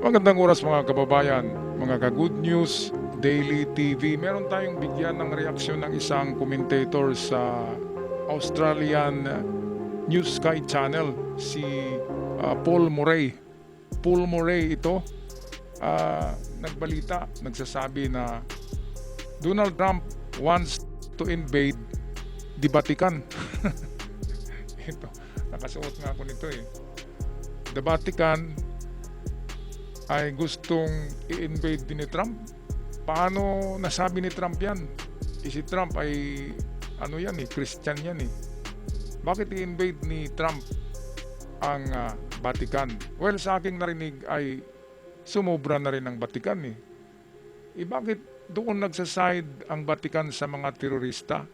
Magandang oras mga kababayan, mga ka-Good News, Daily TV. Meron tayong bigyan ng reaksyon ng isang commentator sa Australian News Sky Channel, si Paul Murray. Paul Murray ito, nagbalita, nagsasabi na Donald Trump wants to invade the Vatican. Ito, nakasuot nga ako nito eh. The Vatican ay gustong i-invade din ni Trump. Paano nasabi ni Trump yan? Si Trump ay ano yan eh, Christian yan eh. Bakit i-invade ni Trump ang Vatican? Well, sa aking narinig ay sumobra na rin ang Vatican eh. Bakit doon nagsaside ang Vatican sa mga terorista?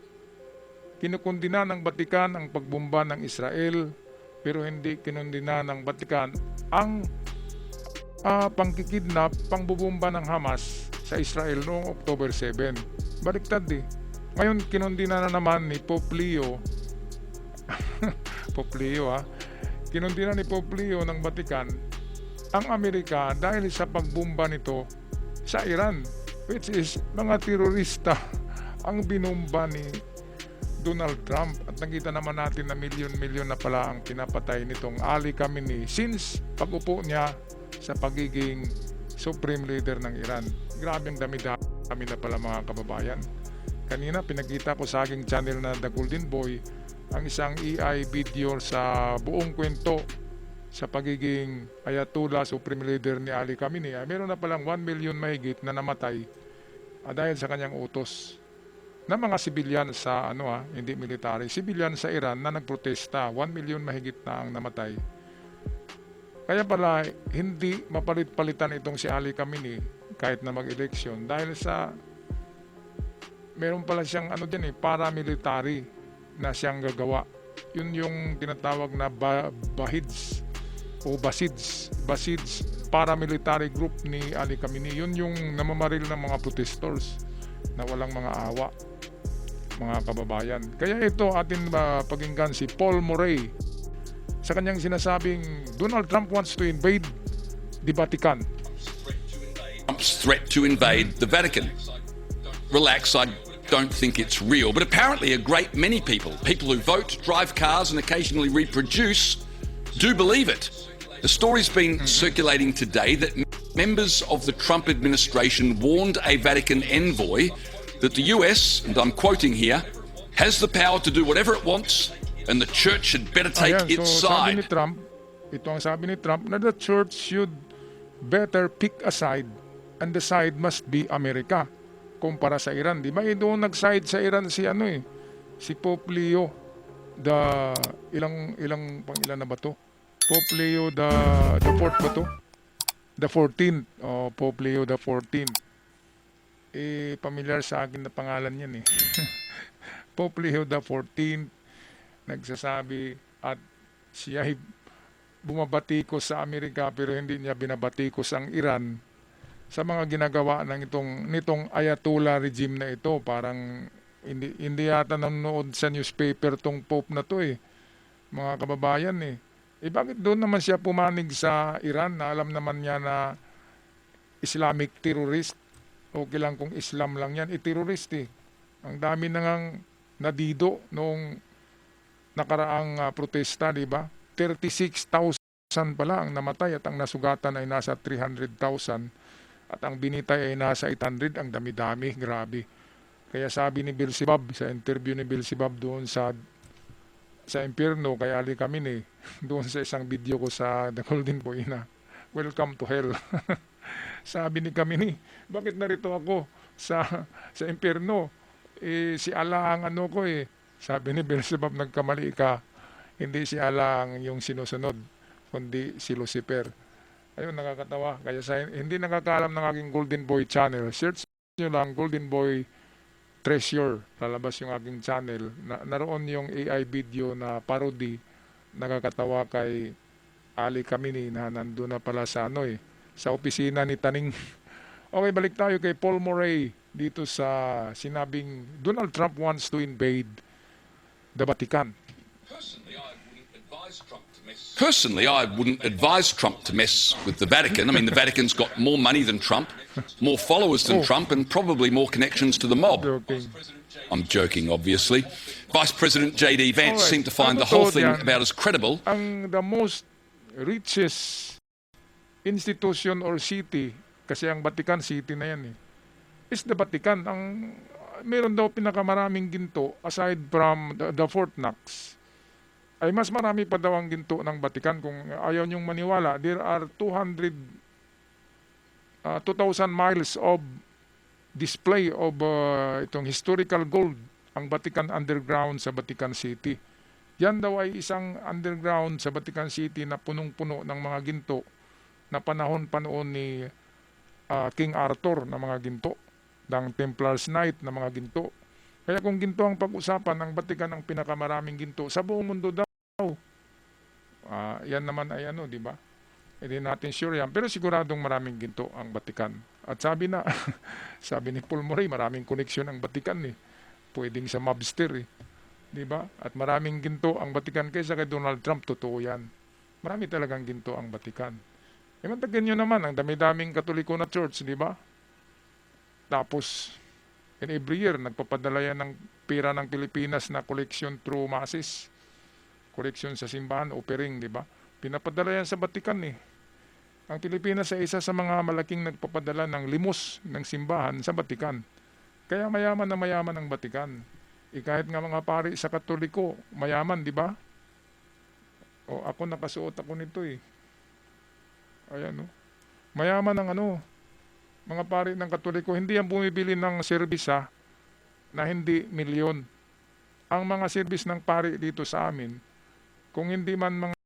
Kinukundina ng Vatican ang pagbomba ng Israel, pero hindi kinundina ng Vatican ang pangkikidnap, pangbubumba ng Hamas sa Israel noong October 7. Baliktad eh. Ngayon, kinundina na naman ni Pope Leo Pope Leo kinundina ni Pope Leo ng Vatican ang Amerika dahil sa pagbomba nito sa Iran, which is mga terorista ang binumba ni Donald Trump. At nakita naman natin na milyon-milyon na pala ang pinapatay nitong Ali Khamenei since pag-upo niya sa pagiging Supreme Leader ng Iran. Grabe ang dami-dami na pala mga kababayan. Kanina pinakita ko sa aking channel na The Golden Boy ang isang AI video sa buong kwento sa pagiging Ayatollah Supreme Leader ni Ali Khamenei. Meron na palang 1 million mahigit na namatay dahil sa kanyang utos na mga sibilyan sa hindi military, sibilyan sa Iran na nagprotesta. 1 million mahigit na ang namatay. Kaya pala hindi mapalit-palitan itong si Ali Khamenei kahit na mag-eleksyon dahil sa meron pala siyang paramilitary na siyang gagawa. Yun yung tinatawag na Basids paramilitary group ni Ali Khamenei. Yun yung namamaril ng mga protestors na walang mga awa, mga kababayan. Kaya ito atin pakinggan si Paul Murray sa kanyang sinasabing Donald Trump wants to invade the Vatican. Trump's threat to invade the Vatican. Relax, I don't think it's real, but apparently a great many people who vote, drive cars and occasionally reproduce, do believe it. The story's been circulating today that members of the Trump administration warned a Vatican envoy that the US, and I'm quoting here, has the power to do whatever it wants and the church should better take its Sabi side. ni Trump, ito ang sabi ni Trump, na the church should better pick a side and the side must be America kumpara sa Iran. Di ba doon nag-side sa Iran si si Pope Leo ilang na ba to? Pope Leo the 4th ba to? The 14th. Pope Leo the 14th. Pamilyar sa akin na pangalan yan eh. Pope Leo the 14th nagsasabi at siya ay bumabatikos sa Amerika pero hindi niya binabatikos ang Iran sa mga ginagawa nitong Ayatollah regime na ito. Parang hindi yata nanonood sa newspaper tong Pope na to mga kababayan bakit doon naman siya pumanig sa Iran na alam naman niya na Islamic terrorist? Okay lang kung Islam lang yan, terrorist Ang dami nang nadido noong nakaraang protesta, di ba? 36,000 pala ang namatay at ang nasugatan ay nasa 300,000 at ang binitay ay nasa 800. Ang dami-dami, grabe. Kaya sabi ni Beelzebub, sa interview ni Beelzebub doon sa impyerno kay Ali Khamenei, doon sa isang video ko sa The Golden Boy na welcome to hell. Sabi ni Khamenei, bakit narito ako sa impyerno? Si Allah ang ko Sabi ni Beelzebub, nagkamali ka. Hindi si Allah ang yung sinusunod, kundi si Lucifer. Ayun, nakakatawa. Kaya hindi nakakaalam ng aking Golden Boy channel, search nyo lang Golden Boy Treasure. Lalabas yung aking channel. Naroon yung AI video na parody. Nakakatawa kay Ali Khamenei na nandun na pala sa sa opisina ni Taning. Okay, balik tayo kay Paul Murray dito sa sinabing Donald Trump wants to invade the Vatican. Personally, I wouldn't advise Personally, I wouldn't advise Trump to mess with the Vatican. I mean, the Vatican's got more money than Trump, more followers than Trump, and probably more connections to the mob. Joking. I'm joking, obviously. Vice President J.D. Vance Alright. seemed to find Ang the whole totoo thing diyan, about as credible The most richest institution or city, kasi ang Vatican City na yan is the Vatican. Meron daw pinakamaraming ginto aside from the Fort Knox. Ay mas marami pa daw ang ginto ng Vatican. Kung ayaw niyong maniwala, there are 2,000 miles of display of itong historical gold ang Vatican underground sa Vatican City. Yan daw ay isang underground sa Vatican City na punong-puno ng mga ginto na panahon pa noon ni King Arthur na mga ginto, ng Templars Knight na mga ginto. Kaya kung ginto ang pag-usapan, ng Vatican ang pinakamaraming ginto sa buong mundo daw. Yan naman ay di ba? Hindi natin sure yan. Pero siguradong maraming ginto ang Vatican. At sabi ni Paul Murray, maraming koneksyon ang Vatican Pwedeng sa mobster di ba? At maraming ginto ang Vatican kaysa kay Donald Trump, totoo yan. Marami talagang ginto ang Vatican. Mantagyan nyo naman, ang dami-daming Katoliko na church, di ba? Tapos, every year, nagpapadala yan ng pera ng Pilipinas na collection through masses. Collection sa simbahan, offering, di ba? Pinapadala yan sa Vatican Ang Pilipinas ay isa sa mga malaking nagpapadala ng limos ng simbahan sa Vatican. Kaya mayaman na mayaman ang Vatican. Kahit nga mga pari sa Katoliko, mayaman, di ba? Ako nakasuot ako nito Ayan Mayaman ang mga pari ng Katoliko. Hindi yan bumibili ng service na hindi milyon. Ang mga service ng pari dito sa amin, kung hindi man mga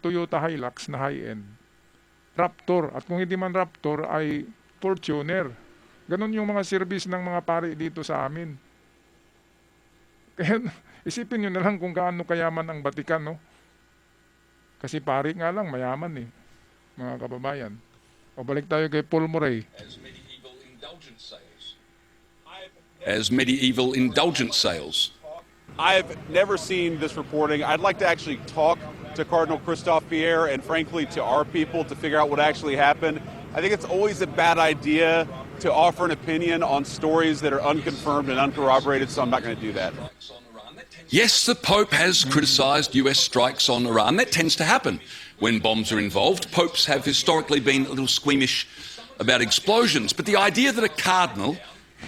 Toyota Hilux na high-end, Raptor. At kung hindi man Raptor ay Fortuner. Ganon yung mga service ng mga pari dito sa amin. Kaya isipin nyo na lang kung gaano kayaman ang Vatican, Kasi pari nga lang, mayaman mga kababayan. O balik tayo kay Paul Murray. as medieval indulgence sales. I've never seen this reporting. I'd like to actually talk to Cardinal Christophe Pierre and frankly to our people to figure out what actually happened. I think it's always a bad idea to offer an opinion on stories that are unconfirmed and uncorroborated, so I'm not going to do that. Yes, the Pope has criticised US strikes on Iran. That tends to happen when bombs are involved. Popes have historically been a little squeamish about explosions, but the idea that a cardinal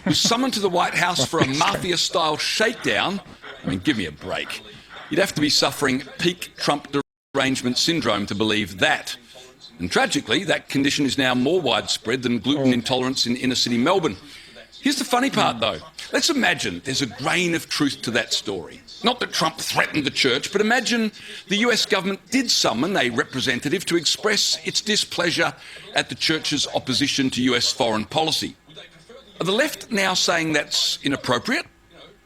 was summoned to the White House for a mafia-style shakedown, I mean, give me a break. You'd have to be suffering peak Trump derangement syndrome to believe that. And tragically, that condition is now more widespread than gluten intolerance in inner-city Melbourne. Here's the funny part, though. Let's imagine there's a grain of truth to that story. Not that Trump threatened the church, but imagine the US government did summon a representative to express its displeasure at the church's opposition to US foreign policy. Are the left now saying that's inappropriate?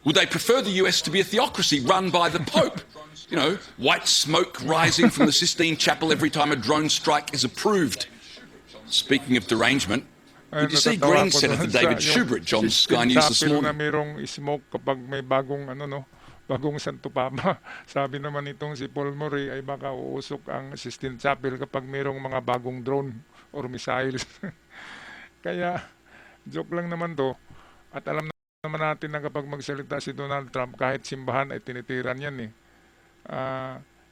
Would they prefer the US to be a theocracy run by the Pope? You know, white smoke rising from the Sistine Chapel every time a drone strike is approved. Speaking of derangement, did you see Green Senator David Shoebridge on Sky News this na morning? mayroong smoke kapag may bagong bagong Santo Papa. Sabi naman itong si Paul Murray ay baka uusok ang Sistine Chapel kapag mayroong mga bagong drone or missiles. Kaya joke lang naman to. At alam naman natin na kapag magsalita si Donald Trump, kahit simbahan ay tinitiran yan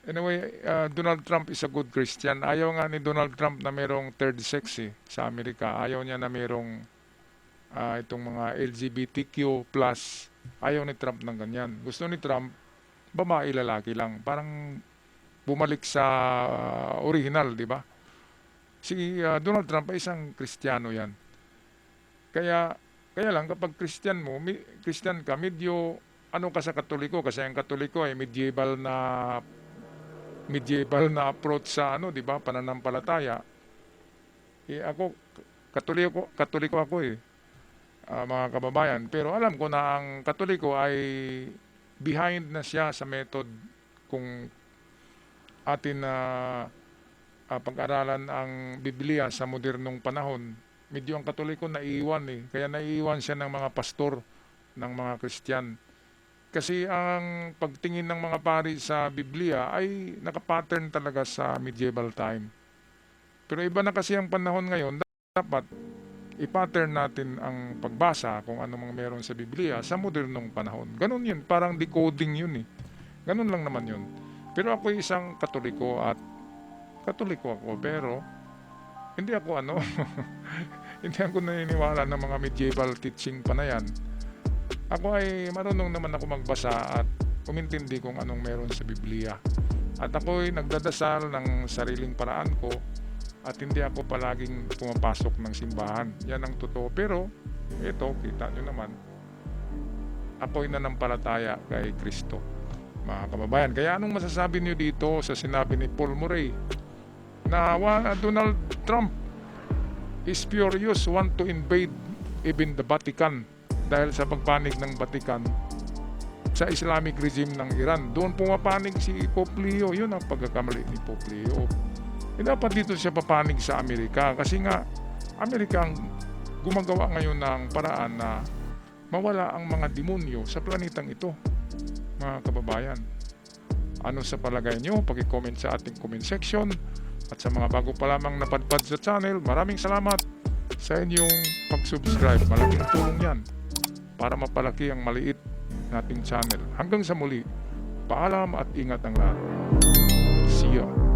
Anyway, Donald Trump is a good Christian. Ayaw nga ni Donald Trump na mayroong third sex sa Amerika. Ayaw niya na mayroong itong mga LGBTQ+. Ayaw ni Trump ng ganyan. Gusto ni Trump, babae lalaki lang. Parang bumalik sa original, di ba? Si Donald Trump ay isang Kristiyano yan. Kaya lang kapag Christian ka, medyo ano ka sa Katoliko, kasi ang Katoliko ay medieval na approach sa di ba, pananampalataya. Ako Katoliko ako mga kababayan, pero alam ko na ang Katoliko ay behind na siya sa method kung atin na pag-aralan ang Biblia sa modernong panahon. Medyo ang Katoliko naiiwan kaya naiiwan siya ng mga pastor ng mga Christian. Kasi ang pagtingin ng mga pari sa Biblia ay nakapattern talaga sa medieval time. Pero iba na kasi ang panahon ngayon, dapat i-pattern natin ang pagbasa kung ano mang meron sa Biblia sa modernong panahon. Ganun yun, parang decoding yun eh. Ganun lang naman yun. Pero ako isang Katoliko at Katoliko ako, pero hindi ako hindi ako naniniwala ng mga medieval teaching pa na yan. Ako ay marunong naman ako magbasa at umintindi kung anong meron sa Biblia. At ako'y nagdadasal ng sariling paraan ko at hindi ako palaging pumapasok ng simbahan. Yan ang totoo. Pero ito, kita nyo naman, ako'y nanampalataya kay Kristo, mga kababayan. Kaya anong masasabi niyo dito sa sinabi ni Paul Murray na Donald Trump is furious, want to invade even the Vatican dahil sa pagpanig ng Vatican sa Islamic regime ng Iran. Doon pumapanig si Pope Leo. Yun ang pagkakamali ni Pope Leo. Dapat dito siya papanig sa Amerika kasi nga Amerika ang gumagawa ngayon ng paraan na mawala ang mga demonyo sa planetang ito, mga kababayan. Ano sa palagay nyo? Paki-comment sa ating comment section. At sa mga bago pa lamang napadpad sa channel, maraming salamat sa inyong pag-subscribe. Malaking tulong yan para mapalaki ang maliit nating channel. Hanggang sa muli, paalam at ingat ang lahat. See ya!